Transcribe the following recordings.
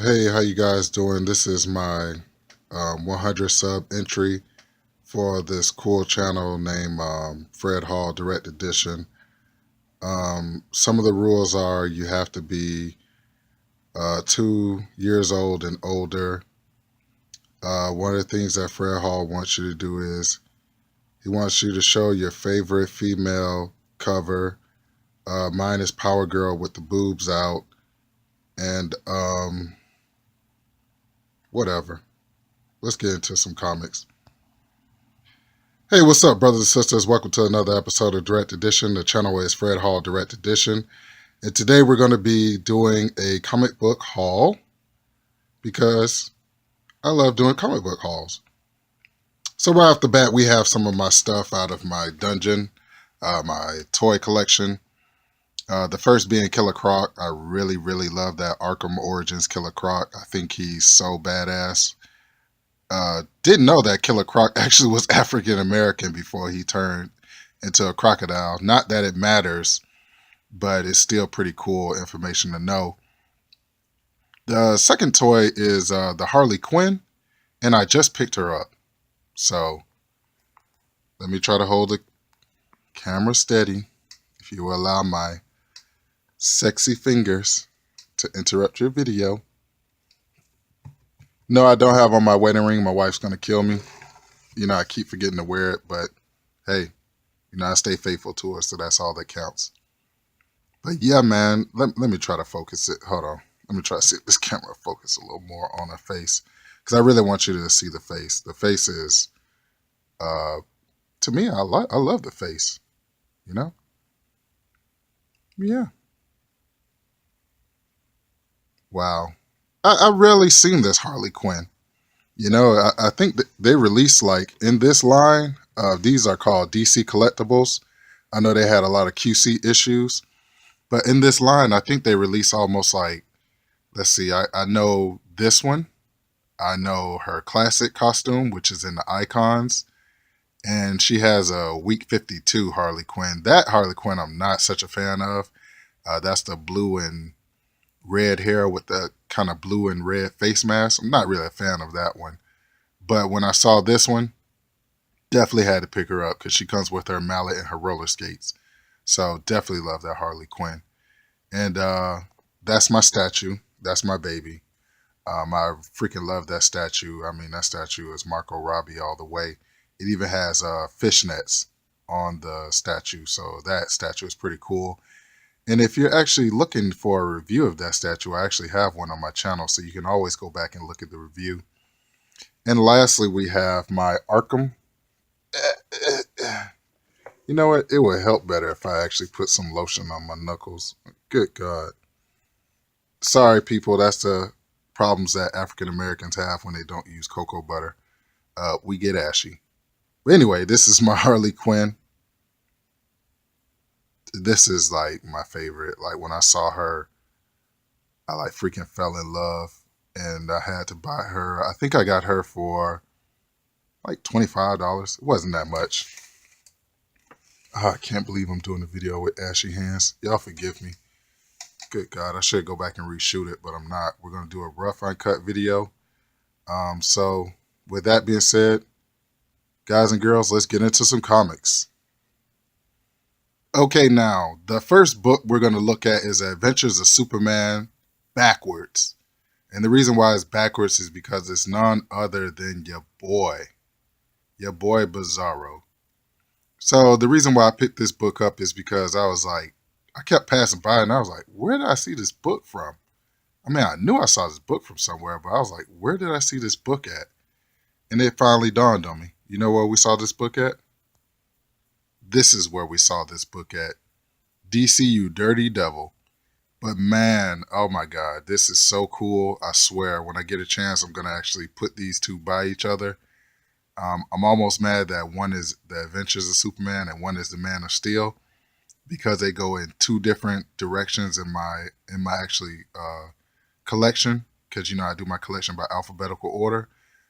Hey, how you guys doing? This is my 100 sub entry for this cool channel named Fred Hall Direct Edition. Some of the rules are you have to be 2 years old and older. One of the things that Fred Hall wants you to do is he wants you to show your favorite female cover. Mine is Power Girl with the boobs out, and whatever. Let's get into some comics. Hey, what's up, brothers and sisters? Welcome to another episode of Direct Edition. The channel is Fred Hall Direct Edition. And today we're going to be doing a comic book haul because I love doing comic book hauls. So right off the bat, we have some of my stuff out of my dungeon, my toy collection. The first being Killer Croc. I really love that Arkham Origins Killer Croc. I think he's so badass. Didn't know that Killer Croc actually was African American before he turned into a crocodile. Not that it matters, but it's still pretty cool information to know. The second toy is the Harley Quinn, and I just picked her up. So let me try to hold the camera steady, if you will allow my sexy fingers to interrupt your video. No, I don't have on my wedding ring. My wife's going to kill me. You know, I keep forgetting to wear it, but hey, you know, I stay faithful to her, so that's all that counts. But yeah, man, let me try to focus it. Hold on. Let me try to see if this camera focus a little more on her face, because I really want you to see the face. The face is, to me, I love the face, you know? Yeah. Wow. I rarely seen this Harley Quinn. You know, I think that they released, like, in this line, these are called DC Collectibles. I know they had a lot of QC issues, but in this line, I think they release almost like, let's see, I know this one. I know her classic costume, which is in the Icons. And she has a Week 52 Harley Quinn. That Harley Quinn I'm not such a fan of. That's the blue and red hair with the kind of blue and red face mask. I'm not really a fan of that one. But when I saw this one, definitely had to pick her up because she comes with her mallet and her roller skates. So definitely love that Harley Quinn. And that's my statue. That's my baby. I freaking love that statue. I mean, that statue is Marco Robbie all the way. It even has fishnets on the statue. So that statue is pretty cool. And if you're actually looking for a review of that statue, I actually have one on my channel. So you can always go back and look at the review. And lastly, we have my Arkham. You know what? It would help better if I actually put some lotion on my knuckles. Good God. Sorry, people. That's the problems that African Americans have when they don't use cocoa butter. We get ashy. But anyway, this is my Harley Quinn. This is like my favorite. Like when I saw her, I like freaking fell in love. And I had to buy her. I think I got her for like $25. It wasn't that much. I can't believe I'm doing a video with ashy hands. Y'all forgive me. Good God, I should go back and reshoot it, but I'm not. We're going to do a rough uncut video. So with that being said, guys and girls, let's get into some comics. Okay, now, the first book we're going to look at is Adventures of Superman backwards. And the reason why it's backwards is because it's none other than your boy Bizarro. So the reason why I picked this book up is because I was like, I kept passing by and I was like, where did I see this book from? I mean, I knew I saw this book from somewhere, but I was like, where did I see this book at? And it finally dawned on me. You know where we saw this book at? This is where we saw this book at. DC, you dirty devil. But man, oh my God, this is so cool. I swear, when I get a chance, I'm going to actually put these two by each other. I'm almost mad that one is The Adventures of Superman and one is The Man of Steel, because they go in two different directions in my actually collection, because you know I do my collection by alphabetical order.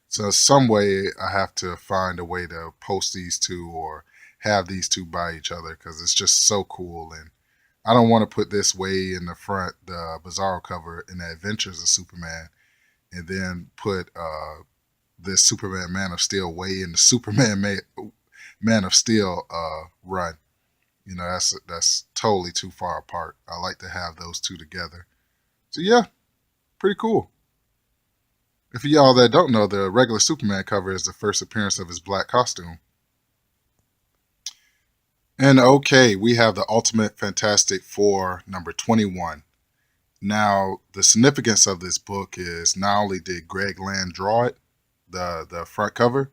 So some way I have to find a way to post these two or have these two by each other, because it's just so cool. And I don't want to put this way in the front, the Bizarro cover in the Adventures of Superman, and then put this Superman Man of Steel way in the Superman Man of Steel run. You know, that's totally too far apart. I like to have those two together. So yeah, pretty cool. And for y'all that don't know, the regular Superman cover is the first appearance of his black costume. And okay, we have the Ultimate Fantastic Four number 21. Now, the significance of this book is not only did Greg Land draw it, the front cover,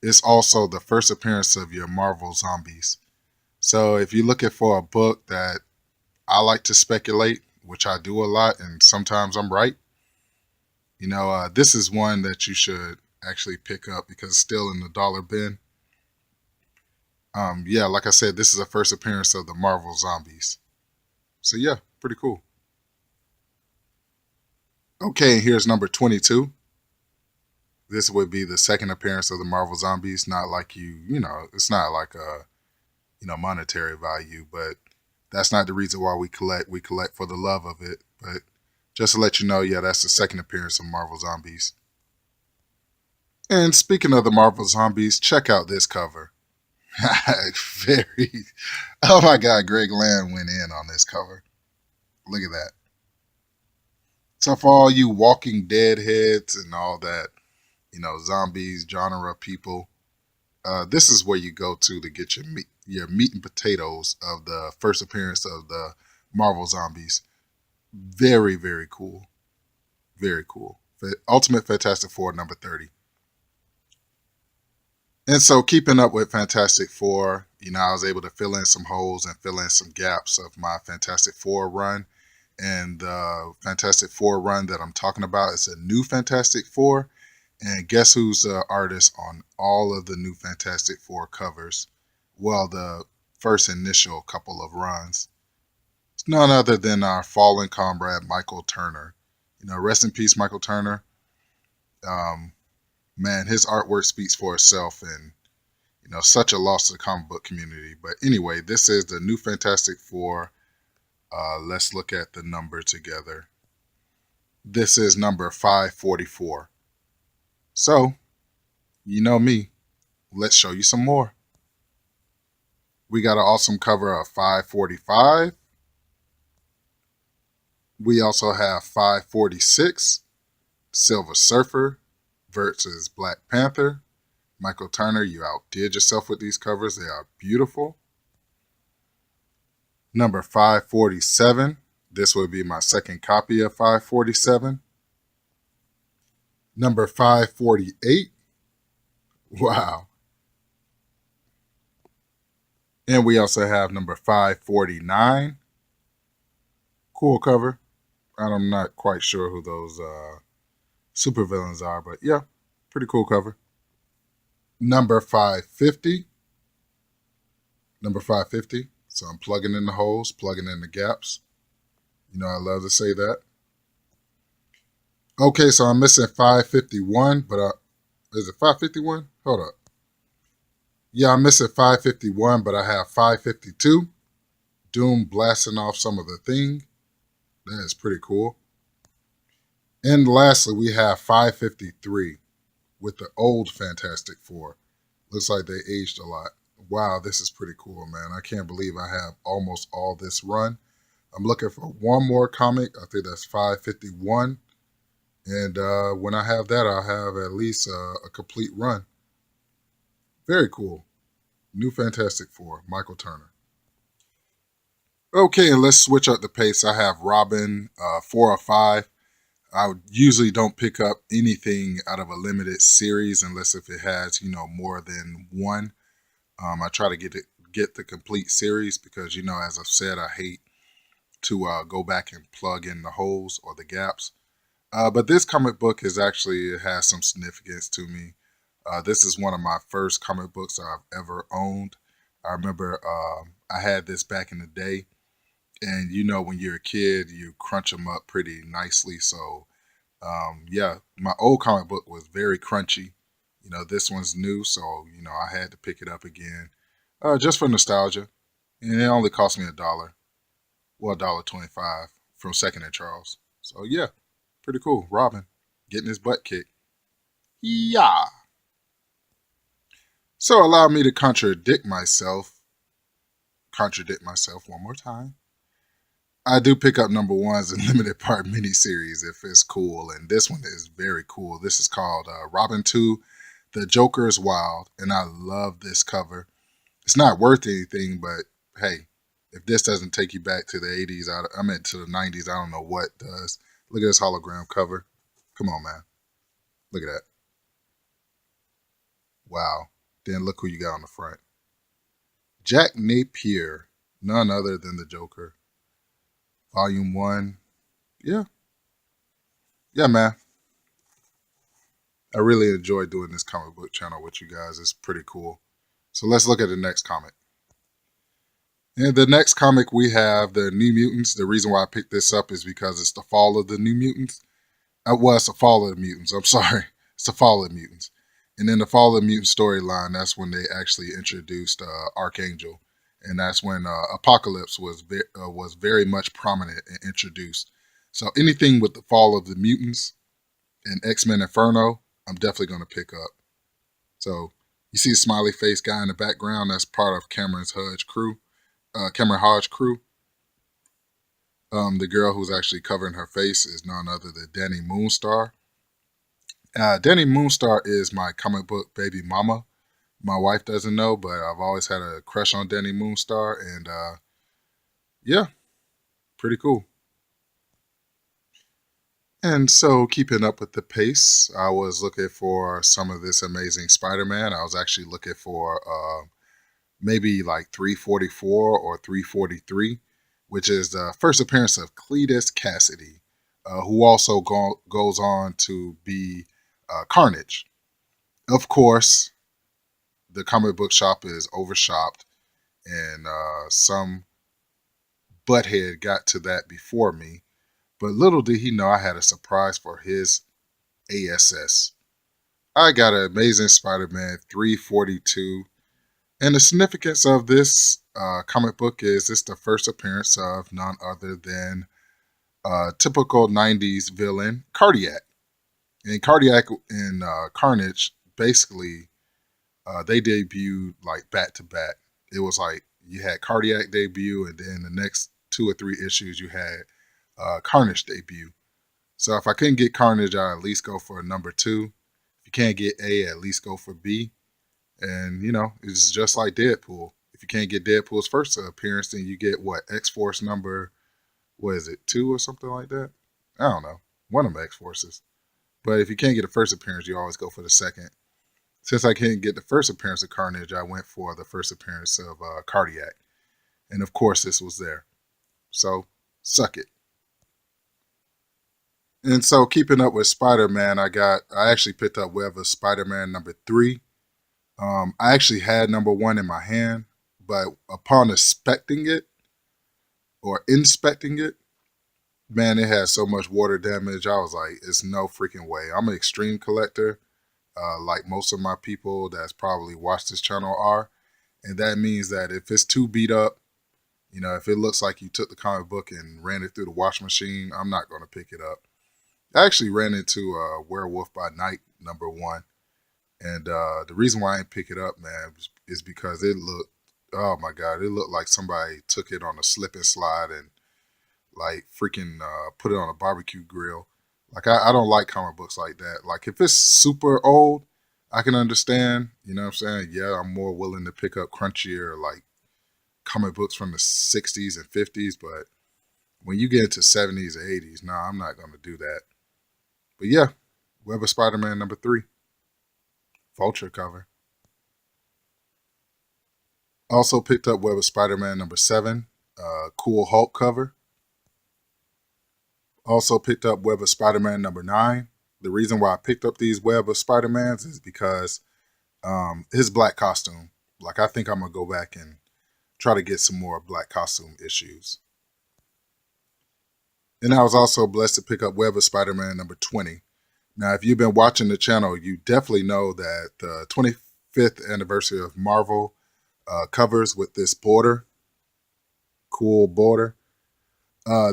it's also the first appearance of your Marvel zombies. So if you're looking for a book that I like to speculate, which I do a lot, and sometimes I'm right, this is one that you should actually pick up because it's still in the dollar bin. Yeah, like I said, this is the first appearance of the Marvel zombies. So yeah, pretty cool. Okay, here's number 22. This would be the second appearance of the Marvel zombies. Not like it's not like a monetary value, but that's not the reason why we collect. We collect for the love of it. But just to let you know, yeah, that's the second appearance of Marvel zombies. And speaking of the Marvel zombies, check out this cover. Very, oh my God, Greg Land went in on this cover. Look at that. So for all you Walking Dead heads and all that, zombies, genre people, this is where you go to get your meat and potatoes of the first appearance of the Marvel zombies. Very, very cool. Very cool. Ultimate Fantastic Four number 30. And so keeping up with Fantastic Four, I was able to fill in some holes and fill in some gaps of my Fantastic Four run. And the Fantastic Four run that I'm talking about is a new Fantastic Four. And guess who's the artist on all of the new Fantastic Four covers? Well, the first initial couple of runs. It's none other than our fallen comrade, Michael Turner. Rest in peace, Michael Turner. Man, his artwork speaks for itself, and such a loss to the comic book community. But anyway, this is the new Fantastic Four. Let's look at the number together. This is number 544. So, you know me, let's show you some more. We got an awesome cover of 545. We also have 546, Silver Surfer versus Black Panther. Michael Turner, you outdid yourself with these covers. They are beautiful. Number 547. This would be my second copy of 547. Number 548. Wow. And we also have number 549. Cool cover. I'm not quite sure who those supervillains are, but yeah, pretty cool cover. Number 550. Number 550. So I'm plugging in the holes, plugging in the gaps. I love to say that. Okay, so I'm missing 551, but is it 551? Hold up. Yeah, I'm missing 551, but I have 552. Doom blasting off some of the thing. That is pretty cool. And lastly, we have 553 with the old Fantastic Four. Looks like they aged a lot. Wow, this is pretty cool, man. I can't believe I have almost all this run. I'm looking for one more comic. I think that's 551. And when I have that, I'll have at least a complete run. Very cool. New Fantastic Four, Michael Turner. Okay, and let's switch up the pace. I have Robin 4 or 5. I usually don't pick up anything out of a limited series unless if it has, more than one. I try to get the complete series because, as I've said, I hate to go back and plug in the holes or the gaps. But this comic book it has some significance to me. This is one of my first comic books I've ever owned. I remember I had this back in the day. And when you're a kid, you crunch them up pretty nicely. So, yeah, my old comic book was very crunchy. This one's new, so, I had to pick it up again just for nostalgia. And it only cost me $1. Well, $1.25 from Second and Charles. So, yeah, pretty cool. Robin. getting his butt kicked. Yeah. So allow me to contradict myself one more time. I do pick up number ones in limited part miniseries if it's cool, and this one is very cool. This is called Robin 2, The Joker is Wild, and I love this cover. It's not worth anything, but hey, if this doesn't take you back to the 80s, I meant to the 90s, I don't know what does. Look at this hologram cover. Come on, man. Look at that. Wow. Then look who you got on the front. Jack Napier, none other than the Joker. Volume 1. Yeah. Yeah, man. I really enjoy doing this comic book channel with you guys. It's pretty cool. So let's look at the next comic. In the next comic, we have the New Mutants. The reason why I picked this up is because it's the fall of the New Mutants. Well, it's the fall of the mutants. I'm sorry. It's the fall of the mutants. And in the fall of the mutant storyline, that's when they actually introduced Archangel. And that's when Apocalypse was very much prominent and introduced. So anything with the fall of the mutants and X-Men Inferno, I'm definitely going to pick up. So you see a smiley face guy in the background. That's part of Cameron Hodge crew. The girl who's actually covering her face is none other than Danny Moonstar. Danny Moonstar is my comic book baby mama. My wife doesn't know, but I've always had a crush on Danny Moonstar, and yeah, pretty cool. And so, keeping up with the pace, I was looking for some of this amazing Spider-Man. I was actually looking for maybe like 344 or 343, which is the first appearance of Cletus Cassidy, who also goes on to be Carnage. Of course, the comic book shop is overshopped, and some butthead got to that before me. But little did he know I had a surprise for his ASS. I got an Amazing Spider-Man 342. And the significance of this comic book is it's the first appearance of none other than typical 90s villain, Cardiac. And Cardiac and Carnage, basically, they debuted like back to back. It was like you had Cardiac debut, and then the next 2 or 3 issues you had Carnage debut. So if I couldn't get Carnage, I at least go for a number 2. If you can't get A, at least go for B. And, it's just like Deadpool. If you can't get Deadpool's first appearance, then you get what? X-Force number, what is it, 2 or something like that? I don't know. One of them X-Forces. But if you can't get the first appearance, you always go for the second. Since I couldn't get the first appearance of Carnage, I went for the first appearance of Cardiac. And of course, this was there. So, suck it. And so, keeping up with Spider-Man, I actually picked up Web of Spider-Man number 3. I actually had number 1 in my hand, but upon inspecting it, man, it had so much water damage. I was like, it's no freaking way. I'm an extreme collector, like most of my people that's probably watched this channel are. And that means that if it's too beat up, if it looks like you took the comic book and ran it through the wash machine, I'm not going to pick it up. I actually ran into Werewolf by Night number 1. And the reason why I didn't pick it up, man, is because it looked, oh my God, it looked like somebody took it on a slip and slide and like freaking put it on a barbecue grill. Like, I don't like comic books like that. Like, if it's super old, I can understand, you know what I'm saying? Yeah, I'm more willing to pick up crunchier, like, comic books from the 60s and 50s, but when you get into 70s or 80s, nah, I'm not going to do that. But yeah, Web of Spider-Man number 3. Vulture cover. Also picked up Web of Spider-Man number 7. Cool Hulk cover. Also picked up Web of Spider-Man number 9. The reason why I picked up these Web of Spider-Mans is because his black costume. Like, I think I'm going to go back and try to get some more black costume issues. And I was also blessed to pick up Web of Spider-Man number 20. Now, if you've been watching the channel, you definitely know that the 25th anniversary of Marvel covers with this border, cool border.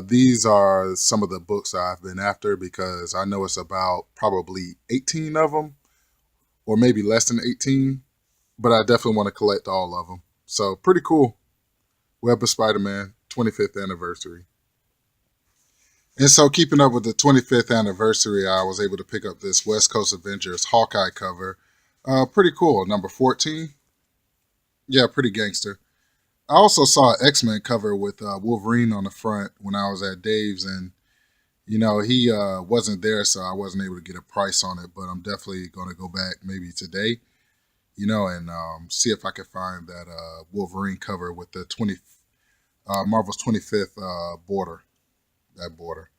These are some of the books I've been after because I know it's about probably 18 of them, or maybe less than 18, but I definitely want to collect all of them. So pretty cool. Web of Spider-Man 25th anniversary. And so, keeping up with the 25th anniversary, I was able to pick up this West Coast Avengers Hawkeye cover. Pretty cool. Number 14. Yeah, pretty gangster. I also saw an X-Men cover with Wolverine on the front when I was at Dave's, and he wasn't there, so I wasn't able to get a price on it. But I'm definitely going to go back maybe today, and see if I can find that Wolverine cover with the Marvel's 25th border. That border.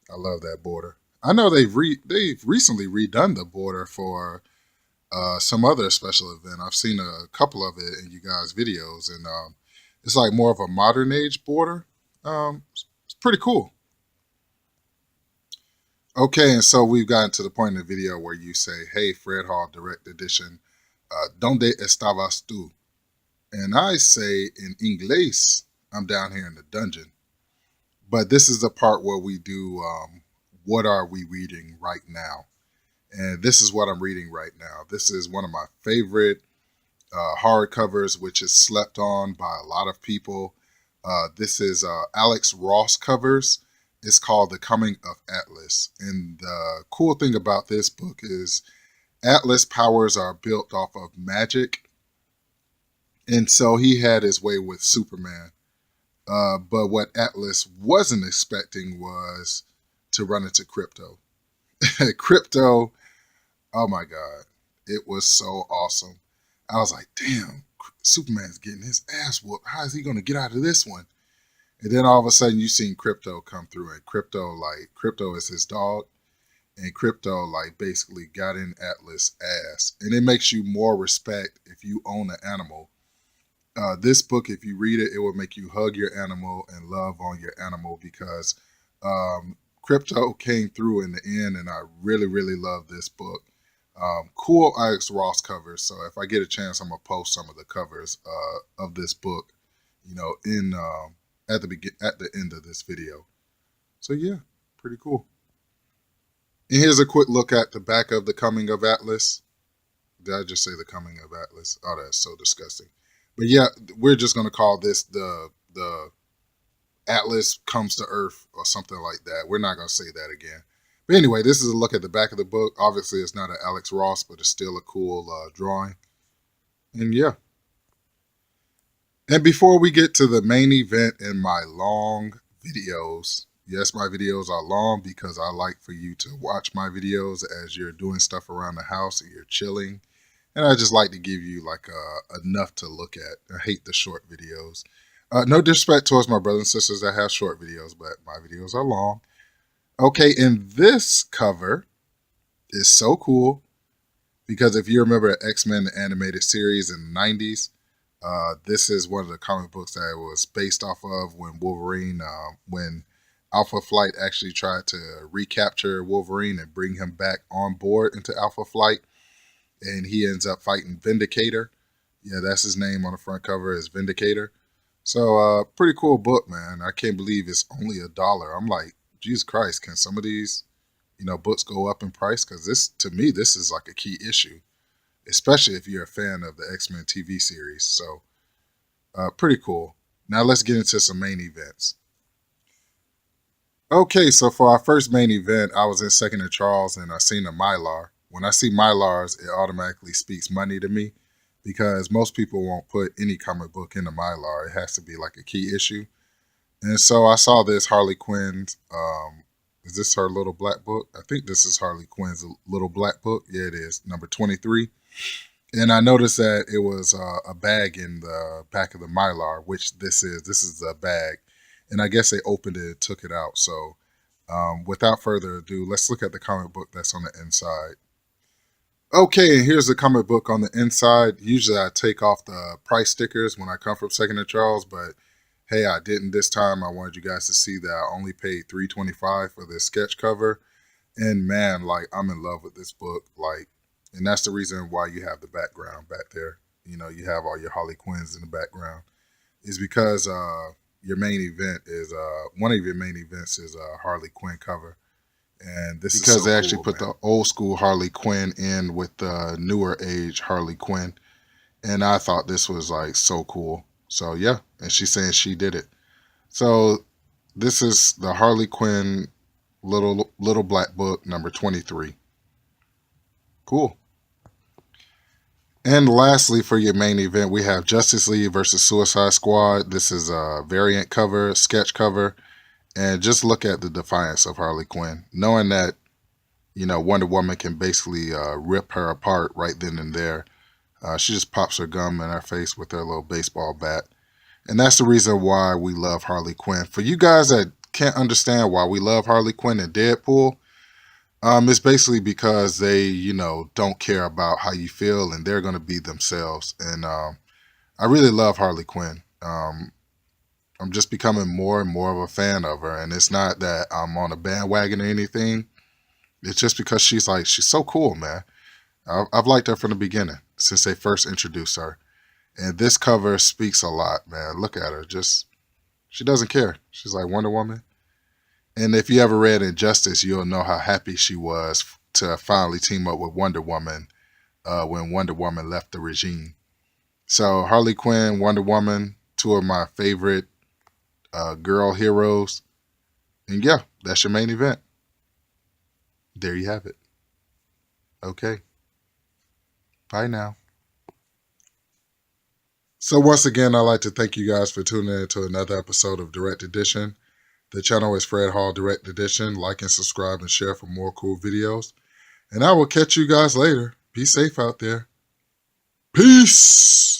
I love that border. I know they've recently redone the border for some other special event. I've seen a couple of it in you guys' videos, and it's like more of a modern age border. It's pretty cool. Okay, and so we've gotten to the point in the video where you say, "Hey, Fred Hall, Direct Edition, ¿Dónde estabas tú?" And I say in English, "I'm down here in the dungeon." But this is the part where we do what are we reading right now? And this is what I'm reading right now. This is one of my favorite hardcovers, which is slept on by a lot of people. This is Alex Ross covers. It's called The Coming of Atlas. And the cool thing about this book is Atlas powers are built off of magic. And so he had his way with Superman. But what Atlas wasn't expecting was to run into Crypto. Crypto, oh my God, it was so awesome. I was like, damn, Superman's getting his ass whooped. How is he going to get out of this one? And then all of a sudden you seen Crypto come through, and Crypto is his dog. And Crypto basically got in Atlas' ass. And it makes you more respect if you own an animal. This book, if you read it, it will make you hug your animal and love on your animal because Crypto came through in the end, and I really, really love this book. Cool Alex Ross covers. So if I get a chance, I'm gonna post some of the covers of this book, in at the end of this video. So yeah, pretty cool. And here's a quick look at the back of The Coming of Atlas. Did I just say The Coming of Atlas? Oh, that's so disgusting. But yeah, we're just gonna call this the Atlas comes to Earth or something like that. We're not gonna say that again. But anyway, this is a look at the back of the book. Obviously, it's not an Alex Ross, but it's still a cool drawing. And yeah. And before we get to the main event in my long videos, yes, my videos are long because I like for you to watch my videos as you're doing stuff around the house and you're chilling. And I just like to give you enough to look at. I hate the short videos. No disrespect towards my brothers and sisters that have short videos, but my videos are long. Okay, and this cover is so cool because if you remember X-Men the animated series in the 90s, this is one of the comic books that it was based off of when Wolverine, when Alpha Flight actually tried to recapture Wolverine and bring him back on board into Alpha Flight. And he ends up fighting Vindicator. Yeah, that's his name on the front cover is Vindicator. So pretty cool book, man. I can't believe it's only $1. I'm like, Jesus Christ, can some of these, books go up in price? Because to me, this is like a key issue, especially if you're a fan of the X-Men TV series. So pretty cool. Now let's get into some main events. Okay, so for our first main event, I was in Second and Charles and I seen a Mylar. When I see Mylars, it automatically speaks money to me because most people won't put any comic book in a Mylar. It has to be like a key issue. And so I saw this Harley Quinn's, is this her little black book? I think this is Harley Quinn's little black book. Yeah, it is, number 23. And I noticed that it was a bag in the back of the Mylar, which this is. This is a bag. And I guess they opened it and took it out. So without further ado, let's look at the comic book that's on the inside. Okay, and here's the comic book on the inside. Usually I take off the price stickers when I come from Second and Charles, but hey, I didn't this time. I wanted you guys to see that I only paid $3.25 for this sketch cover. And man, I'm in love with this book. And that's the reason why you have the background back there. You have all your Harley Quinns in the background. Is because your main event is one of your main events is a Harley Quinn cover, and this because is so they actually cool, put man. The old school Harley Quinn in with the newer age Harley Quinn, and I thought this was like so cool. So yeah, and she's saying she did it. So this is the Harley Quinn little black book number 23. Cool. And lastly, for your main event, we have Justice League versus Suicide Squad. This is a variant cover, sketch cover, and just look at the defiance of Harley Quinn, knowing that Wonder Woman can basically rip her apart right then and there. She just pops her gum in her face with her little baseball bat. And that's the reason why we love Harley Quinn. For you guys that can't understand why we love Harley Quinn and Deadpool, it's basically because they, don't care about how you feel and they're going to be themselves. And I really love Harley Quinn. I'm just becoming more and more of a fan of her. And it's not that I'm on a bandwagon or anything. It's just because she's so cool, man. I've liked her from the beginning, since they first introduced her. And this cover speaks a lot, man. Look at her. She doesn't care. She's like Wonder Woman. And if you ever read Injustice, you'll know how happy she was to finally team up with Wonder Woman when Wonder Woman left the regime. So Harley Quinn, Wonder Woman, two of my favorite girl heroes. And yeah, that's your main event. There you have it. Okay. Bye now. So once again, I'd like to thank you guys for tuning in to another episode of Direct Edition. The channel is Fred Hall Direct Edition. Like and subscribe and share for more cool videos. And I will catch you guys later. Be safe out there. Peace.